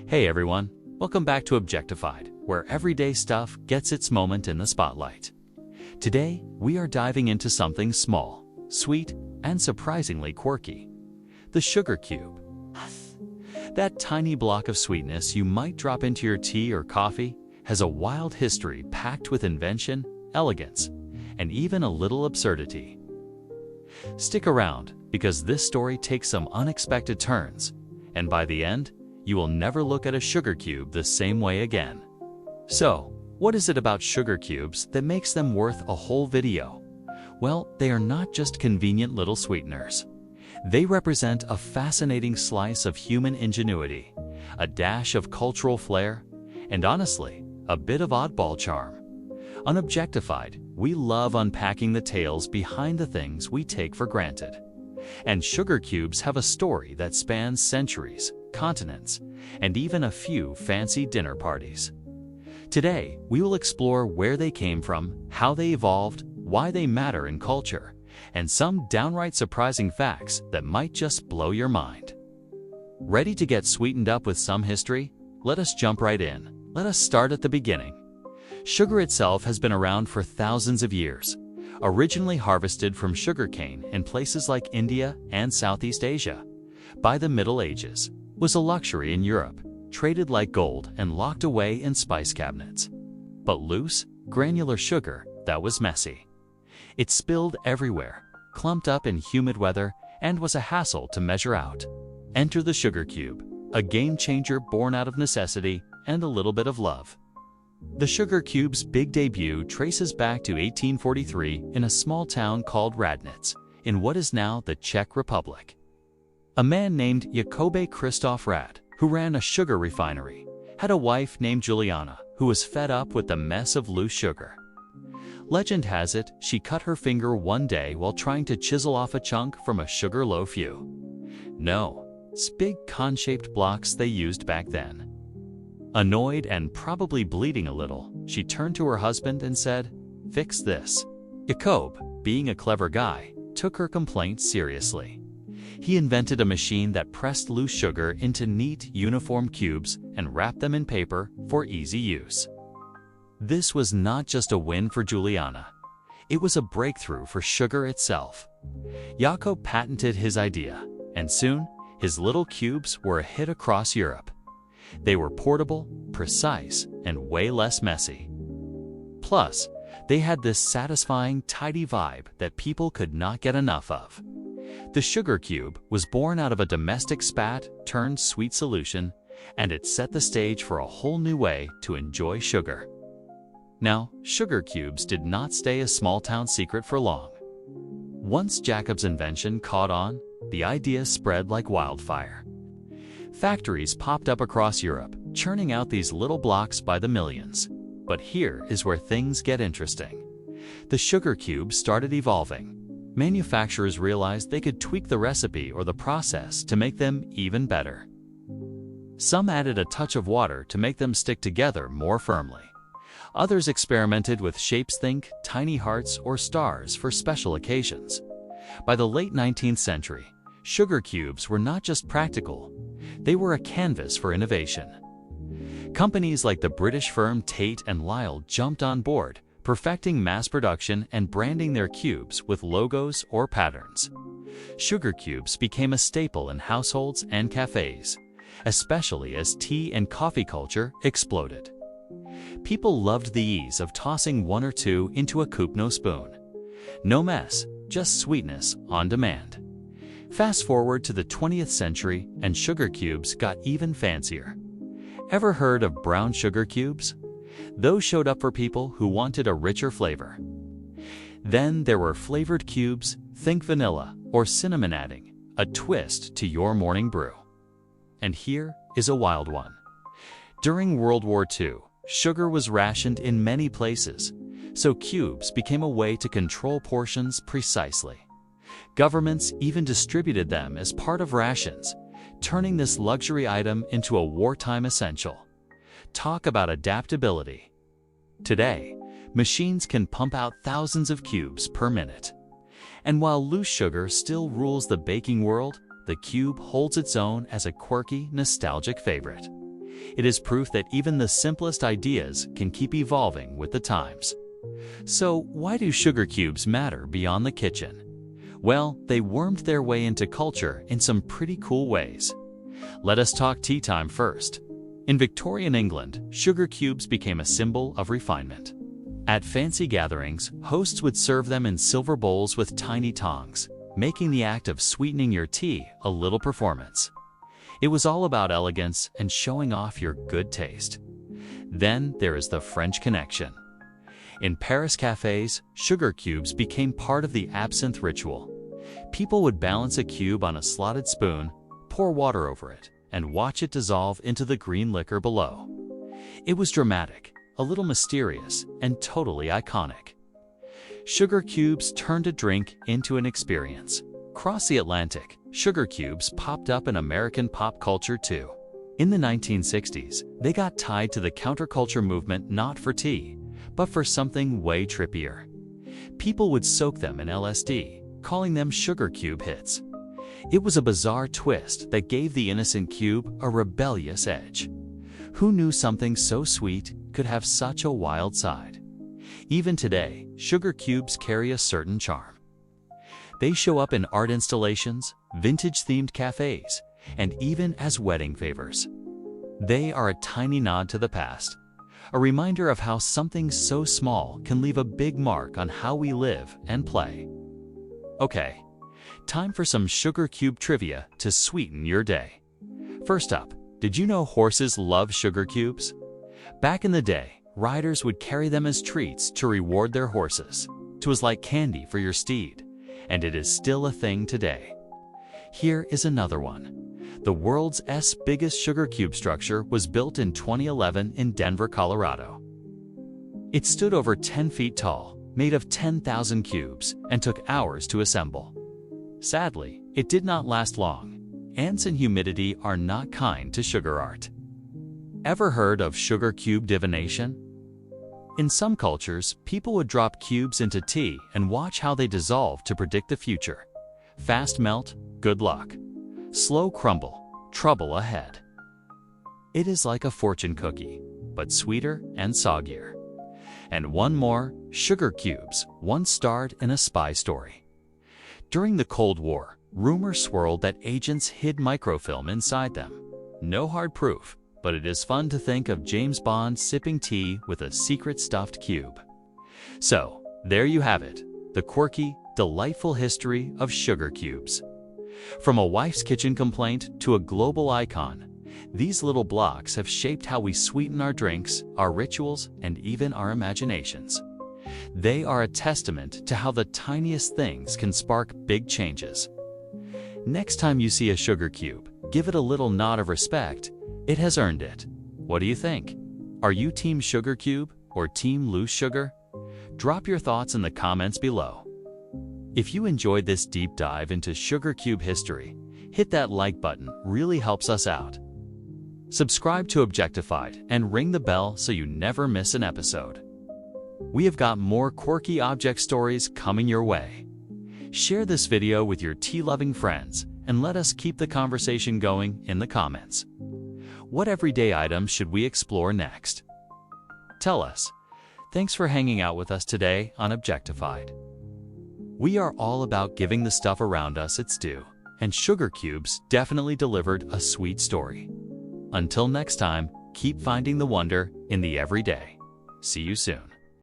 Hey everyone, welcome back to Objectified, where everyday stuff gets its moment in the spotlight. Today, we are diving into something small, sweet, and surprisingly quirky. The sugar cube. That tiny block of sweetness you might drop into your tea or coffee has a wild history packed with invention, elegance, and even a little absurdity. Stick around, because this story takes some unexpected turns, and by the end, you will never look at a sugar cube the same way again. So, what is it about sugar cubes that makes them worth a whole video? Well, they are not just convenient little sweeteners. They represent a fascinating slice of human ingenuity, a dash of cultural flair, and honestly, a bit of oddball charm. On Objectified, we love unpacking the tales behind the things we take for granted. And sugar cubes have a story that spans centuries, continents, and even a few fancy dinner parties. Today, we will explore where they came from, how they evolved, why they matter in culture, and some downright surprising facts that might just blow your mind. Ready to get sweetened up with some history? Let us jump right in. Let us start at the beginning. Sugar itself has been around for thousands of years. Originally harvested from sugarcane in places like India and Southeast Asia, by the Middle Ages, was a luxury in Europe, traded like gold and locked away in spice cabinets. But loose, granular sugar, that was messy. It spilled everywhere, clumped up in humid weather, and was a hassle to measure out. Enter the sugar cube, a game changer born out of necessity and a little bit of love. The sugar cube's big debut traces back to 1843 in a small town called Radnitz, in what is now the Czech Republic. A man named Jakob Christoph Rad, who ran a sugar refinery, had a wife named Juliana, who was fed up with the mess of loose sugar. Legend has it, she cut her finger one day while trying to chisel off a chunk from a sugar loaf. No, it's big cone-shaped blocks they used back then. Annoyed and probably bleeding a little, she turned to her husband and said, "Fix this." Jakob, being a clever guy, took her complaint seriously. He invented a machine that pressed loose sugar into neat, uniform cubes and wrapped them in paper for easy use. This was not just a win for Juliana. It was a breakthrough for sugar itself. Jakob patented his idea, and soon, his little cubes were a hit across Europe. They were portable, precise, and way less messy. Plus, they had this satisfying, tidy vibe that people could not get enough of. The sugar cube was born out of a domestic spat-turned-sweet solution, and it set the stage for a whole new way to enjoy sugar. Now, sugar cubes did not stay a small-town secret for long. Once Jakob's invention caught on, the idea spread like wildfire. Factories popped up across Europe, churning out these little blocks by the millions. But here is where things get interesting. The sugar cube started evolving. Manufacturers realized they could tweak the recipe or the process to make them even better. Some added a touch of water to make them stick together more firmly. Others experimented with shapes, think tiny hearts or stars for special occasions. By the late 19th century, sugar cubes were not just practical, they were a canvas for innovation. Companies like the British firm Tate and Lyle jumped on board, perfecting mass production and branding their cubes with logos or patterns. Sugar cubes became a staple in households and cafes, especially as tea and coffee culture exploded. People loved the ease of tossing one or two into a coupe-no spoon. No mess, just sweetness on demand. Fast forward to the 20th century and sugar cubes got even fancier. Ever heard of brown sugar cubes? Those showed up for people who wanted a richer flavor. Then there were flavored cubes, think vanilla or cinnamon, adding a twist to your morning brew. And here is a wild one. During World War II, sugar was rationed in many places, so cubes became a way to control portions precisely. Governments even distributed them as part of rations, turning this luxury item into a wartime essential. Talk about adaptability. Today, machines can pump out thousands of cubes per minute. And while loose sugar still rules the baking world, the cube holds its own as a quirky, nostalgic favorite. It is proof that even the simplest ideas can keep evolving with the times. So, why do sugar cubes matter beyond the kitchen? Well, they wormed their way into culture in some pretty cool ways. Let us talk tea time first. In Victorian England, sugar cubes became a symbol of refinement. At fancy gatherings, hosts would serve them in silver bowls with tiny tongs, making the act of sweetening your tea a little performance. It was all about elegance and showing off your good taste. Then there is the French connection. In Paris cafes, sugar cubes became part of the absinthe ritual. People would balance a cube on a slotted spoon, pour water over it, and watch it dissolve into the green liquor below. It was dramatic, a little mysterious, and totally iconic. Sugar cubes turned a drink into an experience. Across the Atlantic, sugar cubes popped up in American pop culture too. In the 1960s, they got tied to the counterculture movement not for tea, but for something way trippier. People would soak them in LSD, calling them sugar cube hits. It was a bizarre twist that gave the innocent cube a rebellious edge. Who knew something so sweet could have such a wild side? Even today, sugar cubes carry a certain charm. They show up in art installations, vintage-themed cafes, and even as wedding favors. They are a tiny nod to the past, a reminder of how something so small can leave a big mark on how we live and play. Okay, time for some sugar cube trivia to sweeten your day. First up, did you know horses love sugar cubes? Back in the day, riders would carry them as treats to reward their horses. It was like candy for your steed, and it is still a thing today. Here is another one. The world's biggest sugar cube structure was built in 2011 in Denver, Colorado. It stood over 10 feet tall, made of 10,000 cubes, and took hours to assemble. Sadly, it did not last long. Ants and humidity are not kind to sugar art. Ever heard of sugar cube divination? In some cultures, people would drop cubes into tea and watch how they dissolve to predict the future. Fast melt, good luck. Slow crumble, trouble ahead. It is like a fortune cookie, but sweeter and soggier. And one more, sugar cubes once starred in a spy story. During the Cold War, rumors swirled that agents hid microfilm inside them. No hard proof, but it is fun to think of James Bond sipping tea with a secret stuffed cube. So, there you have it, the quirky, delightful history of sugar cubes. From a wife's kitchen complaint to a global icon, these little blocks have shaped how we sweeten our drinks, our rituals, and even our imaginations. They are a testament to how the tiniest things can spark big changes. Next time you see a sugar cube, give it a little nod of respect. It has earned it. What do you think? Are you Team Sugar Cube or Team Loose Sugar? Drop your thoughts in the comments below. If you enjoyed this deep dive into sugar cube history, hit that like button, really helps us out. Subscribe to Objectified and ring the bell so you never miss an episode. We have got more quirky object stories coming your way. Share this video with your tea-loving friends and let us keep the conversation going in the comments. What everyday items should we explore next? Tell us. Thanks for hanging out with us today on Objectified. We are all about giving the stuff around us its due, and sugar cubes definitely delivered a sweet story. Until next time, keep finding the wonder in the everyday. See you soon.